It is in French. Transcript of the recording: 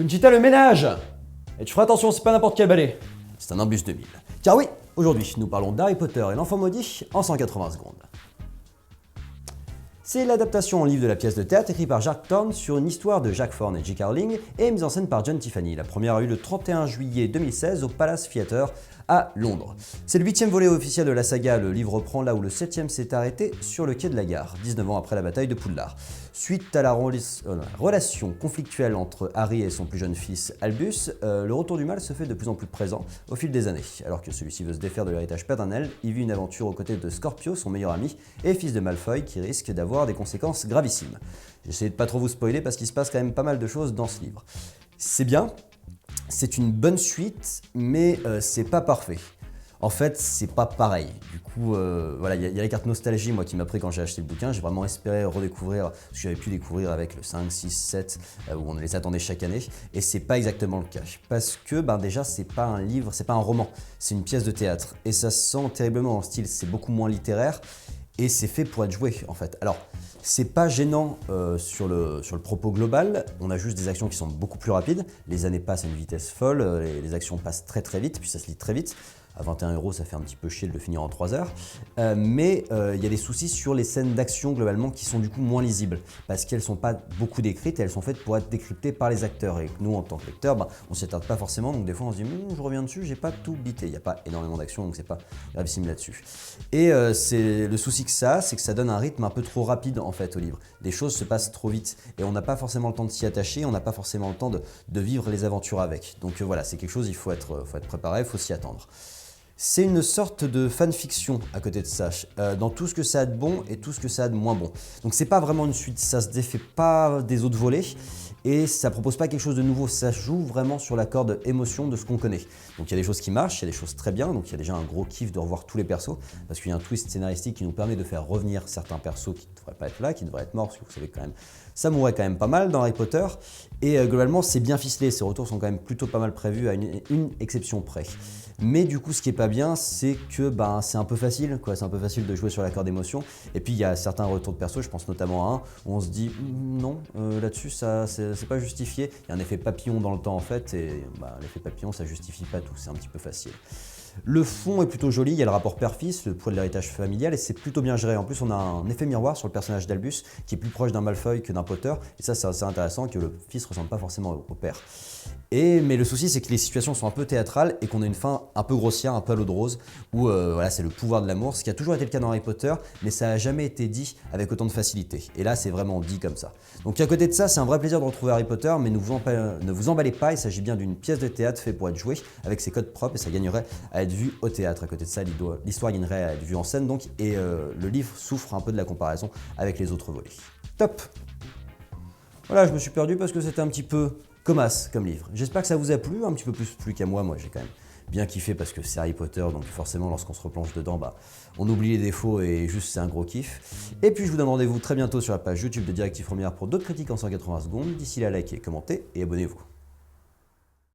Conchita, le ménage! Et tu feras attention, c'est pas n'importe quel balai. C'est un Nimbus 2000. Car oui, aujourd'hui, nous parlons d'Harry Potter et l'enfant maudit en 180 secondes. C'est l'adaptation en livre de la pièce de théâtre écrite par Jack Thorne sur une histoire de Jack Thorne et J.K. Rowling et mise en scène par John Tiffany. La première a eu le 31 juillet 2016 au Palace Theatre à Londres. C'est le 8e volet officiel de la saga, le livre reprend là où le 7e s'est arrêté sur le quai de la gare, 19 ans après la bataille de Poudlard. Suite à la relation conflictuelle entre Harry et son plus jeune fils Albus, le retour du mal se fait de plus en plus présent au fil des années. Alors que celui-ci veut se défaire de l'héritage paternel, il vit une aventure aux côtés de Scorpio, son meilleur ami, et fils de Malfoy, qui risque d'avoir des conséquences gravissimes. J'essaie de pas trop vous spoiler parce qu'il se passe quand même pas mal de choses dans ce livre. C'est bien, c'est une bonne suite, mais c'est pas parfait. En fait, c'est pas pareil. Du coup, voilà, il y a les cartes nostalgie, moi, qui m'a pris quand j'ai acheté le bouquin. J'ai vraiment espéré redécouvrir ce que j'avais pu découvrir avec le 5, 6, 7, où on les attendait chaque année. Et c'est pas exactement le cas. Parce que, déjà, c'est pas un livre, c'est pas un roman, c'est une pièce de théâtre. Et ça se sent terriblement en style, c'est beaucoup moins littéraire. Et c'est fait pour être joué, en fait. Alors, c'est pas gênant sur le propos global, on a juste des actions qui sont beaucoup plus rapides, les années passent à une vitesse folle, les actions passent très très vite, puis ça se lit très vite. À 21 €, ça fait un petit peu chier de le finir en 3 heures. Mais il y a des soucis sur les scènes d'action globalement qui sont du coup moins lisibles, parce qu'elles sont pas beaucoup décrites et elles sont faites pour être décryptées par les acteurs. Et que nous, en tant que lecteurs, on s'y attarde pas forcément, donc des fois on se dit je reviens dessus, j'ai pas tout bité. Il n'y a pas énormément d'action, donc c'est pas gravissime là-dessus. Et c'est le souci que ça a, c'est que ça donne un rythme un peu trop rapide en fait au livre. Des choses se passent trop vite et on n'a pas forcément le temps de s'y attacher, on n'a pas forcément le temps de vivre les aventures avec. Donc voilà, c'est quelque chose, il faut être préparé, il faut s'y attendre. C'est une sorte de fanfiction à côté de ça, dans tout ce que ça a de bon et tout ce que ça a de moins bon. Donc c'est pas vraiment une suite, ça se défait pas des autres volets et ça propose pas quelque chose de nouveau, ça joue vraiment sur la corde émotion de ce qu'on connaît. Donc il y a des choses qui marchent, il y a des choses très bien, donc il y a déjà un gros kiff de revoir tous les persos, parce qu'il y a un twist scénaristique qui nous permet de faire revenir certains persos qui ne devraient pas être là, qui devraient être morts, parce que vous savez quand même, ça mourrait quand même pas mal dans Harry Potter, et globalement c'est bien ficelé, ces retours sont quand même plutôt pas mal prévus à une exception près. Mais du coup, ce qui est pas bien, c'est que c'est un peu facile, quoi. C'est un peu facile de jouer sur la corde d'émotion. Et puis il y a certains retours de perso, je pense notamment à un où on se dit non, là-dessus ça c'est pas justifié. Il y a un effet papillon dans le temps en fait, et l'effet papillon ça justifie pas tout, c'est un petit peu facile. Le fond est plutôt joli, il y a le rapport père-fils, le poids de l'héritage familial et c'est plutôt bien géré. En plus, on a un effet miroir sur le personnage d'Albus qui est plus proche d'un Malfoy que d'un Potter. Et ça, c'est assez intéressant que le fils ne ressemble pas forcément au père. Mais le souci, c'est que les situations sont un peu théâtrales et qu'on a une fin un peu grossière, un peu à l'eau de rose, où c'est le pouvoir de l'amour, ce qui a toujours été le cas dans Harry Potter, mais ça n'a jamais été dit avec autant de facilité. Et là, c'est vraiment dit comme ça. Donc à côté de ça, c'est un vrai plaisir de retrouver Harry Potter, mais ne vous emballez pas, il s'agit bien d'une pièce de théâtre faite pour être jouée avec ses codes propres et ça gagnerait à être vu au théâtre. À côté de ça, l'histoire gagnerait à être vue en scène donc, et le livre souffre un peu de la comparaison avec les autres volets. Top! Voilà, je me suis perdu parce que c'était un petit peu commasse comme livre. J'espère que ça vous a plu, un petit peu plus qu'à moi. Moi, j'ai quand même bien kiffé parce que c'est Harry Potter, donc forcément, lorsqu'on se replonge dedans, on oublie les défauts et juste c'est un gros kiff. Et puis, je vous donne rendez-vous très bientôt sur la page YouTube de Directive Première pour d'autres critiques en 180 secondes. D'ici là, likez, commentez et abonnez-vous.